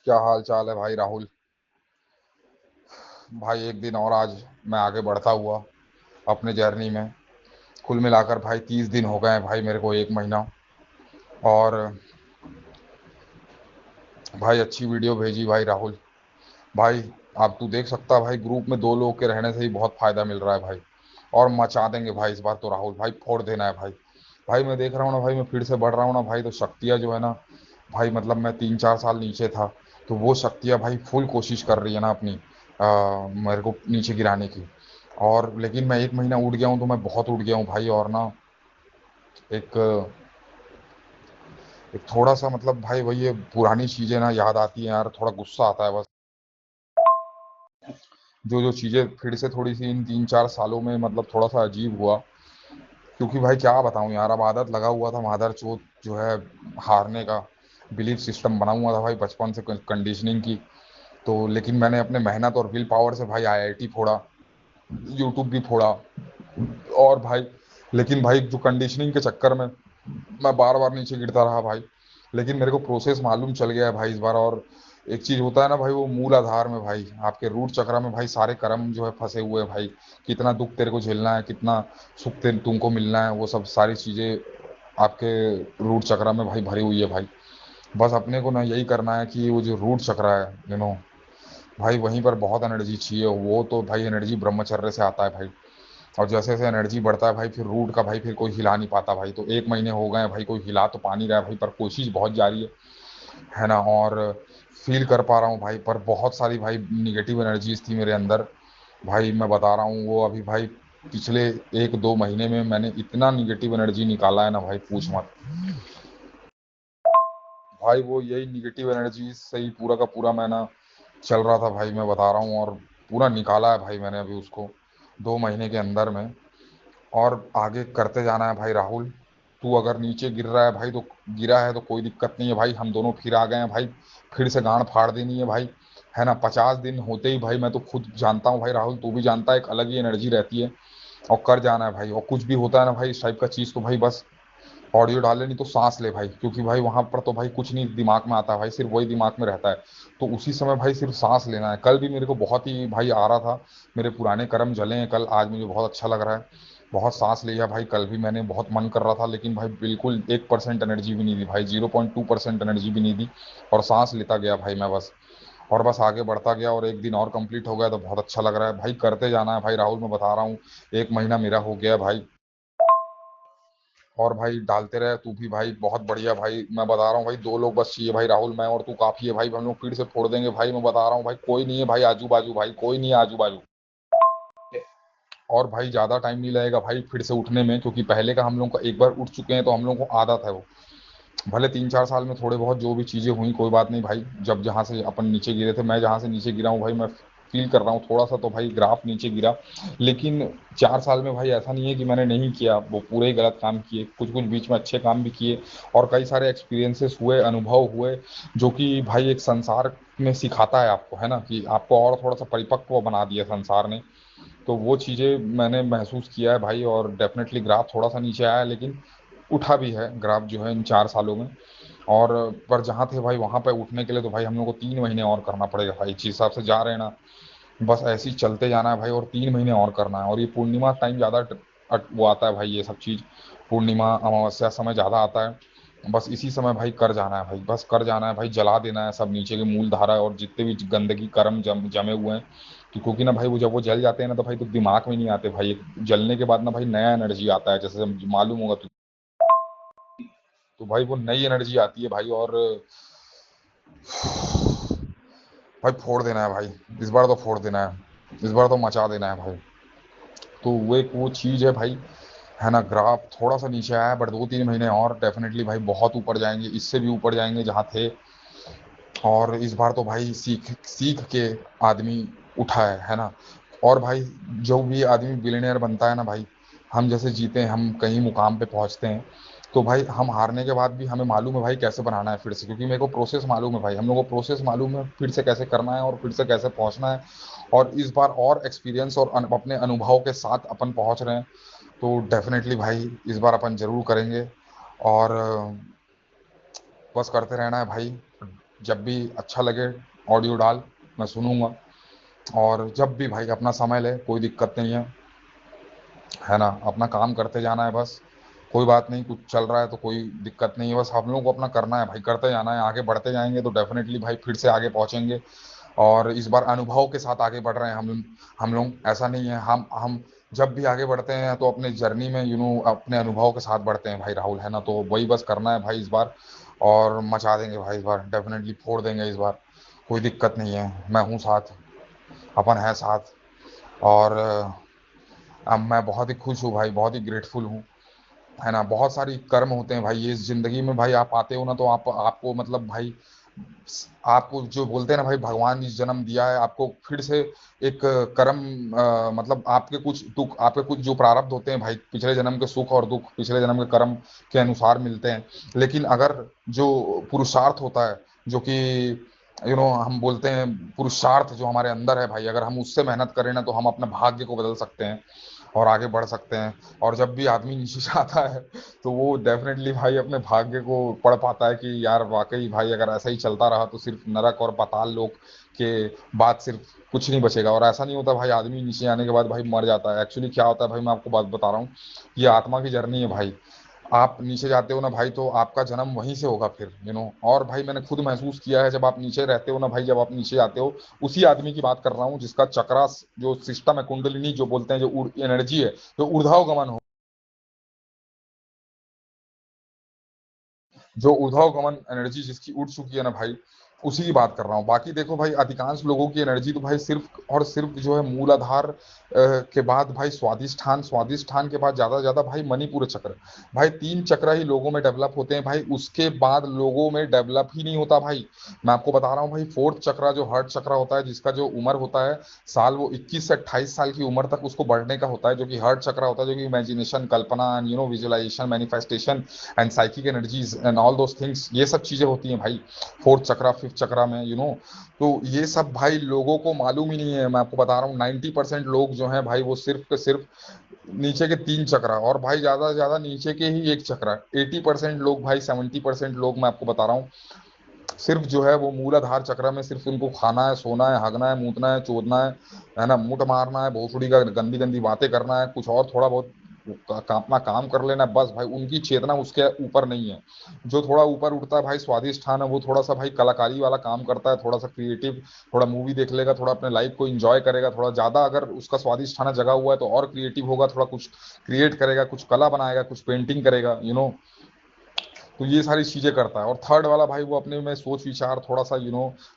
क्या हाल चाल है भाई राहुल। भाई एक दिन और आज मैं आगे बढ़ता हुआ अपने जर्नी में। कुल मिलाकर भाई 30 दिन हो गए हैं भाई, मेरे को एक महीना। और भाई अच्छी वीडियो भेजी भाई राहुल। भाई आप तू देख सकता भाई, ग्रुप में दो लोग के रहने से ही बहुत फायदा मिल रहा है भाई। और मचा देंगे भाई इस बार तो राहुल भाई, फोड़ देना है भाई। भाई मैं देख रहा हूँ ना भाई, मैं फिर से बढ़ रहा हूँ ना भाई, तो शक्तियाँ जो है ना भाई, मतलब मैं 3-4 साल नीचे था, तो वो शक्तियाँ भाई फुल कोशिश कर रही है ना अपनी मेरे को नीचे गिराने की। और लेकिन मैं एक महीना उड़ गया हूँ तो मैं बहुत उड़ गया हूँ भाई। और ना एक एक थोड़ा सा मतलब भाई वही ये पुरानी चीजें ना याद आती हैं यार, थोड़ा गुस्सा आता है बस। जो जो चीजें फिर से थोड़ी सी इन 3-4 सालों में मतलब थोड़ा सा अजीब हुआ। क्योंकि भाई क्या बताऊं यार, अब आदत लगा हुआ था मादर चोत जो है हारने का। बिलीफ सिस्टम बना हुआ था भाई बचपन से, कंडीशनिंग की। तो लेकिन मैंने अपने मेहनत और विल पावर से भाई आईआईटी फोड़ा, यूट्यूब भी फोड़ा। और भाई लेकिन भाई जो कंडीशनिंग के चक्कर में मैं बार बार नीचे गिरता रहा भाई। लेकिन मेरे को प्रोसेस मालूम चल गया है भाई इस बार। और एक चीज होता है ना भाई, वो मूल आधार में भाई, आपके रूट चक्र में भाई सारे कर्म जो है फंसे हुए हैं भाई। कितना दुख तेरे को झेलना है, कितना सुख तेरे तुमको मिलना है, वो सब सारी चीजें आपके रूट चक्र में भाई भरी हुई है भाई। बस अपने को ना यही करना है कि वो जो रूट चक्र है भाई, वहीं पर बहुत एनर्जी चाहिए। वो तो भाई एनर्जी ब्रह्मचर्य से आता है भाई। और जैसे जैसे एनर्जी बढ़ता है भाई, फिर रूट का भाई फिर कोई हिला नहीं पाता भाई। तो एक महीने हो गए हैं भाई, कोई हिला तो पा नहीं रहा है भाई, पर कोशिश बहुत जारी है ना। और फील कर पा रहा हूँ भाई, पर बहुत सारी भाई निगेटिव एनर्जीज थी मेरे अंदर। भाई मैं बता रहा हूँ वो अभी भाई पिछले 1-2 महीने में मैंने इतना निगेटिव एनर्जी निकाला है ना भाई, पूछ मत। भाई वो यही निगेटिव एनर्जी से ही पूरा का पूरा मैं ना चल रहा था भाई, मैं बता रहा हूँ। और पूरा निकाला है भाई मैंने अभी उसको 2 महीने के अंदर में। और आगे करते जाना है भाई राहुल। तू अगर नीचे गिर रहा है भाई तो गिरा है तो कोई दिक्कत नहीं है भाई, हम दोनों फिर आ गए हैं भाई। फिर से गांड फाड़ देनी है भाई, है ना। 50 दिन होते ही भाई मैं तो खुद जानता हूँ भाई राहुल, तू भी जानता है, एक अलग ही एनर्जी रहती है। और कर जाना है भाई। और कुछ भी होता है ना भाई इस टाइप का चीज़, तो भाई बस ऑडियो डाले नहीं तो सांस ले भाई, क्योंकि भाई वहां पर तो भाई कुछ नहीं दिमाग में आता है भाई, सिर्फ वही दिमाग में रहता है। तो उसी समय भाई सिर्फ सांस लेना है। कल भी मेरे को बहुत ही भाई आ रहा था, मेरे पुराने कर्म जले हैं कल, आज मुझे बहुत अच्छा लग रहा है। बहुत सांस लिया भाई, कल भी मैंने बहुत मन कर रहा था, लेकिन भाई बिल्कुल 1% एनर्जी भी नहीं दी भाई, 0.2% एनर्जी भी नहीं दी। और सांस लेता गया भाई मैं बस। और बस आगे बढ़ता गया, और एक दिन और कंप्लीट हो गया तो बहुत अच्छा लग रहा है भाई। करते जाना है भाई राहुल, मैं बता रहा हूँ। एक महीना मेरा हो गया भाई। और भाई डालते रहे तू भी भाई, बहुत बढ़िया भाई। मैं बता रहा हूँ भाई, दो लोग बस चाहिए भाई राहुल, मैं और तू काफी है भाई। हम लोग फिर से फोड़ देंगे भाई, मैं बता रहा हूँ भाई। कोई नहीं है भाई आजू बाजू, भाई कोई नहीं है आजू बाजू। और भाई ज्यादा टाइम नहीं लगेगा भाई फिर से उठने में, क्योंकि पहले का हम लोग का एक बार उठ चुके हैं तो हम लोग को आदत है वो। भले 3-4 साल में थोड़े बहुत जो भी चीजें हुई कोई बात नहीं भाई। जब जहां से अपन नीचे गिरे थे, मैं जहां से नीचे गिरा हूँ भाई, मैं फील कर रहा हूँ थोड़ा सा तो भाई ग्राफ नीचे गिरा। लेकिन 4 साल में भाई ऐसा नहीं है कि मैंने नहीं किया, वो पूरे ही गलत काम किए, कुछ कुछ बीच में अच्छे काम भी किए। और कई सारे एक्सपीरियंसेस हुए, अनुभव हुए, जो कि भाई एक संसार में सिखाता है आपको, है ना, कि आपको और थोड़ा सा परिपक्व बना दिया संसार ने। तो वो चीज़ें मैंने महसूस किया है भाई। और डेफिनेटली ग्राफ थोड़ा सा नीचे आया है, लेकिन उठा भी है ग्राफ जो है इन 4 सालों में। और पर जहाँ थे भाई वहाँ पे उठने के लिए तो भाई हम लोग को 3 महीने और करना पड़ेगा भाई, जिस हिसाब से जा रहे हैं ना। बस ऐसे ही चलते जाना है भाई, और 3 महीने और करना है। और ये पूर्णिमा टाइम ज़्यादा वो आता है भाई, ये सब चीज़ पूर्णिमा अमावस्या समय ज़्यादा आता है। बस इसी समय भाई कर जाना है भाई, बस कर जाना है भाई, जला देना है सब नीचे की मूल धारा और जितने भी गंदगी कर्म जमे हुए हैं। क्योंकि ना भाई वो जब वो जल जाते हैं ना तो भाई तो दिमाग में नहीं आते भाई। एक जलने के बाद ना भाई नया एनर्जी आता है, जैसे मालूम होगा तो भाई वो नई एनर्जी आती है भाई। और भाई फोड़ देना है भाई, इस बार तो फोड़ देना है, इस बार तो मचा देना है भाई। तो वो एक वो चीज़ है भाई, है ना। ग्राफ थोड़ा सा नीचे आया है, बट 2-3 महीने और डेफिनेटली भाई बहुत ऊपर जाएंगे, इससे भी ऊपर जाएंगे जहाँ थे। और इस बार तो भाई सीख सीख के आदमी उठा है ना। और भाई जो भी आदमी बिलियनियर बनता है ना भाई, हम जैसे जीते हैं, हम कहीं मुकाम पे पहुंचते हैं, तो भाई हम हारने के बाद भी हमें मालूम है भाई कैसे बनाना है फिर से, क्योंकि मेरे को प्रोसेस मालूम है भाई, हम लोग को प्रोसेस मालूम है फिर से कैसे करना है और फिर से कैसे पहुंचना है। और इस बार और एक्सपीरियंस और अपने अनुभव के साथ अपन पहुंच रहे हैं। तो डेफिनेटली भाई इस बार अपन जरूर करेंगे। और बस करते रहना है भाई। जब भी अच्छा लगे ऑडियो डाल, मैं सुनूंगा। और जब भी भाई अपना समय ले, कोई दिक्कत नहीं है ना। अपना काम करते जाना है बस, कोई बात नहीं। कुछ चल रहा है तो कोई दिक्कत नहीं है, बस हम लोगों को अपना करना है भाई, करते जाना है। आगे बढ़ते जाएंगे तो डेफिनेटली भाई फिर से आगे पहुंचेंगे। और इस बार अनुभव के साथ आगे बढ़ रहे हैं हम लोग। ऐसा नहीं है, हम जब भी आगे बढ़ते हैं तो अपने जर्नी में अपने अनुभव के साथ बढ़ते हैं भाई राहुल, है ना। तो वही बस करना है भाई इस बार, और मचा देंगे भाई इस बार, डेफिनेटली फोड़ देंगे इस बार। कोई दिक्कत नहीं है, मैं हूँ साथ, अपन है साथ। और अब मैं बहुत ही खुश हूँ भाई, बहुत ही ग्रेटफुल हूँ, है ना। बहुत सारी कर्म होते हैं भाई ये इस जिंदगी में भाई, आप आते हो ना तो आपको मतलब भाई, आपको जो बोलते हैं ना भाई, भगवान ने जन्म दिया है आपको फिर से एक कर्म, मतलब आपके कुछ दुख, आपके कुछ जो प्रारब्ध होते हैं भाई, पिछले जन्म के सुख और दुख पिछले जन्म के कर्म के अनुसार मिलते हैं। लेकिन अगर जो पुरुषार्थ होता है, जो कि हम बोलते हैं पुरुषार्थ जो हमारे अंदर है भाई, अगर हम उससे मेहनत करें ना तो हम अपने भाग्य को बदल सकते हैं और आगे बढ़ सकते हैं। और जब भी आदमी नीचे से आता है तो वो डेफिनेटली भाई अपने भाग्य को पढ़ पाता है कि यार वाकई भाई अगर ऐसा ही चलता रहा तो सिर्फ नरक और पाताल लोक के बाद सिर्फ कुछ नहीं बचेगा। और ऐसा नहीं होता भाई आदमी नीचे आने के बाद भाई मर जाता है। एक्चुअली क्या होता है भाई, मैं आपको बात बता रहा हूँ, ये आत्मा की जर्नी है भाई। आप नीचे जाते हो ना भाई तो आपका जन्म वहीं से होगा फिर और भाई मैंने खुद महसूस किया है, जब आप नीचे रहते हो ना भाई, जब आप नीचे आते हो, उसी आदमी की बात कर रहा हूँ जिसका चक्रास जो सिस्टम है, कुंडलिनी जो बोलते हैं, जो एनर्जी है, जो ऊर्ध्वगमन हो, जो ऊर्ध्वगमन एनर्जी जिसकी उड़ चुकी है ना भाई, उसी की बात कर रहा हूँ। बाकी देखो भाई, अधिकांश लोगों की एनर्जी तो भाई सिर्फ और सिर्फ जो है मूलाधार के बाद भाई स्वादिष्ठान, स्वादिष्ठान के बाद ज्यादा से ज्यादा भाई मणिपुर चक्र, भाई तीन चक्र ही लोगों में डेवलप होते हैं भाई, उसके बाद लोगों में डेवलप ही नहीं होता भाई। मैं आपको बता रहा हूँ भाई, फोर्थ चक्र जो हार्ट चक्र होता है, जिसका जो उम्र होता है साल, वो 21 से 28 साल की उम्र तक उसको बढ़ने का होता है, जो कि हार्ट चक्र होता है, जो कि इमेजिनेशन, कल्पना, visualisation, manifestation and psychic energies and all those things, ये सब चीजें होती हैं भाई फोर्थ चक्रा, फिफ्थ चक्रा में तो ये सब भाई लोगों को मालूम ही नहीं है। मैं आपको बता रहा हूँ 90% लोग जो हैं भाई वो सिर्फ के सिर्फ नीचे के तीन चक्रा, और भाई ज्यादा से ज्यादा नीचे के ही एक चक्रा, 80% लोग भाई, 70% लोग मैं आपको बता रहा हूँ सिर्फ जो है वो मूलाधार चक्र में, सिर्फ उनको खाना है, सोना है, हगना है, मूतना है, चोदना है ना, मुंह मारना है, भोसड़ी का गंदी गंदी बातें करना है, कुछ और थोड़ा बहुत अपना काम कर लेना, बस भाई उनकी चेतना उसके ऊपर नहीं है। जो थोड़ा ऊपर उठता है भाई स्वादिष्ठान है, वो थोड़ा सा भाई कलाकारी वाला काम करता है, थोड़ा सा क्रिएटिव, थोड़ा मूवी देख लेगा, थोड़ा अपने लाइफ को एंजॉय करेगा, थोड़ा ज्यादा अगर उसका स्वादिष्ठान जगा हुआ है तो और क्रिएटिव होगा, थोड़ा कुछ क्रिएट करेगा, कुछ कला बनाएगा, कुछ पेंटिंग करेगा तो ये सारी चीजें करता है। और थर्ड वाला भाई वो अपने में सोच विचार, थोड़ा सा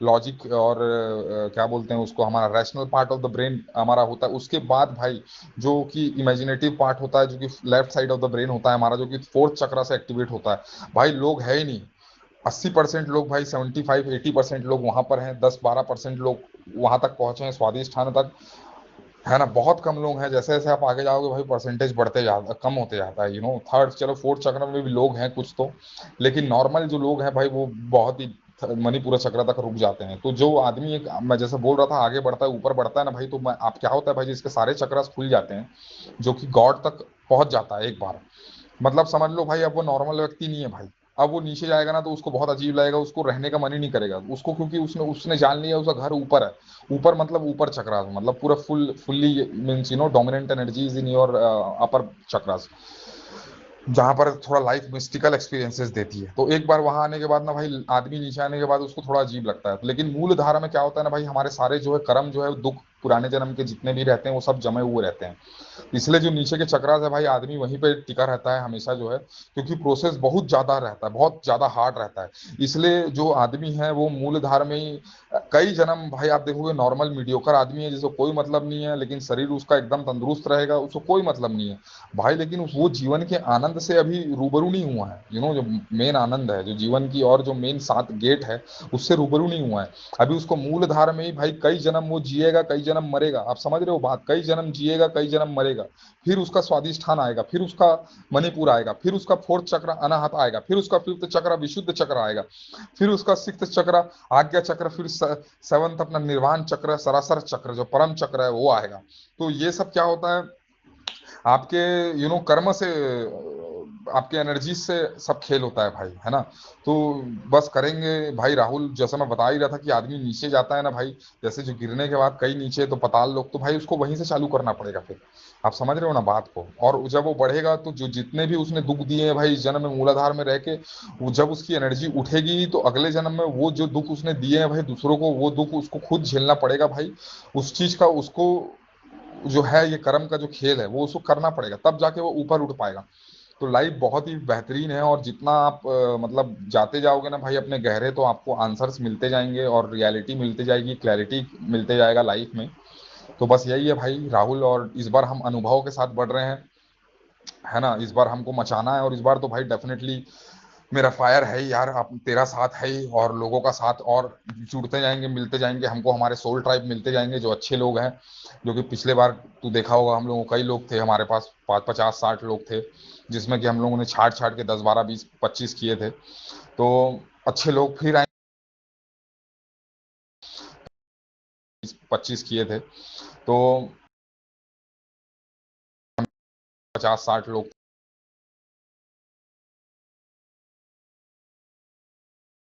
लॉजिक और क्या बोलते हैं उसको, हमारा rational part of the brain हमारा होता है। उसके बाद भाई जो कि इमेजिनेटिव पार्ट होता है, जो कि left side of the brain होता है हमारा, जो कि फोर्थ चक्र से एक्टिवेट होता है भाई। लोग है ही नहीं, 80% लोग भाई, 75-80% लोग वहां पर हैं, 10-12% लोग वहां तक पहुंचे हैं स्वादिष्ठान तक, है ना। बहुत कम लोग हैं, जैसे जैसे आप आगे जाओगे भाई परसेंटेज बढ़ते जाता, कम होते जाता है थर्ड, चलो फोर्थ चक्र में भी लोग हैं कुछ तो, लेकिन नॉर्मल जो लोग हैं भाई वो बहुत ही मणिपुर चक्र तक रुक जाते हैं। तो जो आदमी एक, मैं जैसे बोल रहा था, आगे बढ़ता है, ऊपर बढ़ता है ना भाई, तो आप क्या होता है भाई, जिसके सारे चक्रास खुल जाते हैं, जो कि गॉड तक पहुंच जाता है एक बार, मतलब समझ लो भाई अब वो नॉर्मल व्यक्ति नहीं है भाई। अब वो नीचे जाएगा ना तो उसको बहुत अजीब लगेगा, उसको रहने का मन ही नहीं करेगा उसको, क्योंकि उसने उसने जान लिया उसका घर ऊपर है। ऊपर मतलब ऊपर चक्रास, मतलब पूरा fully means dominant energies in your upper chakras, जहां पर थोड़ा लाइफ मिस्टिकल एक्सपीरियंसेस देती है। तो एक बार वहां आने के बाद ना भाई, आदमी नीचे आने के बाद उसको थोड़ा अजीब लगता है। लेकिन मूल धारा में क्या होता है ना भाई, हमारे सारे जो है कर्म, जो है दुख, पुराने जन्म के जितने भी रहते हैं वो सब जमे हुए रहते हैं। इसलिए जो नीचे के चक्रास है भाई, आदमी वहीं पे टिका रहता है हमेशा जो है, क्योंकि प्रोसेस बहुत ज्यादा रहता है, बहुत ज्यादा हार्ड रहता है। इसलिए जो आदमी है वो मूलधार में ही कई जन्म भाई, आप देखोगे नॉर्मल मीडियोकर आदमी है जिसको कोई मतलब नहीं है, लेकिन शरीर उसका एकदम तंदुरुस्त रहेगा, उसको कोई मतलब नहीं है भाई, लेकिन वो जीवन के आनंद से अभी रूबरू नहीं हुआ है। जो मेन आनंद है, जो जीवन की और जो मेन 7 गेट है, उससे रूबरू नहीं हुआ है अभी। उसको मूलधार में ही भाई कई जन्म वो जिएगा, कई जन्म मरेगा, आप समझ रहे हो बात, कई जन्म जिएगा, कई जन्म मरेगा, फिर उसका स्वादिष्ठान आएगा, फिर उसका मणिपुर आएगा, फिर उसका फोर्थ चक्र अनाहत आएगा, फिर उसका फिफ्थ चक्र विशुद्ध चक्र आएगा, फिर उसका सिक्स्थ चक्र आज्ञा चक्र, फिर सेवंथ अपना निर्वाण चक्र, सरासर चक्र जो परम चक्र है वो आएगा। तो ये सब क्या होता है आपके कर्म से आपके एनर्जी से सब खेल होता है भाई, है ना। तो बस करेंगे भाई। राहुल, जैसा मैं बता ही रहा था कि आदमी नीचे जाता है ना भाई, जैसे जो गिरने के बाद कई नीचे तो पताल लोग, तो भाई उसको वहीं से चालू करना पड़ेगा फिर। आप समझ रहे हो ना बात को। और जब वो बढ़ेगा तो जो जितने भी उसने दुख दिए हैं भाई इस जन्म में मूलाधार में रह के, वो जब उसकी एनर्जी उठेगी तो अगले जन्म में वो जो दुख उसने दिए हैं भाई दूसरों को, वो दुख उसको खुद झेलना पड़ेगा भाई। उस चीज का उसको जो है, ये कर्म का जो खेल है वो उसको करना पड़ेगा, तब जाके वो ऊपर उठ पाएगा। तो लाइफ बहुत ही बेहतरीन है, और जितना आप मतलब जाते जाओगे ना भाई अपने गहरे, तो आपको आंसर्स मिलते जाएंगे और रियलिटी मिलती जाएगी, क्लैरिटी मिलते जाएगा लाइफ में। तो बस यही है भाई राहुल, और इस बार हम अनुभव के साथ बढ़ रहे हैं, है ना। इस बार हमको मचाना है, और इस बार तो भाई डेफिनेटली मेरा फायर है ही यार, आप तेरा साथ है ही, और लोगों का साथ और जुड़ते जाएंगे, मिलते जाएंगे हमको, हमारे सोल ट्राइब मिलते जाएंगे जो अच्छे लोग हैं। जो कि पिछले बार तू देखा होगा, हम लोगों कई लोग थे हमारे पास, 50-60 लोग थे, जिसमें कि हम लोगों ने छाट छाट के 10-12-20-25 किए थे। तो अच्छे लोग फिर आए, 25 किए थे। तो 50-60 लोग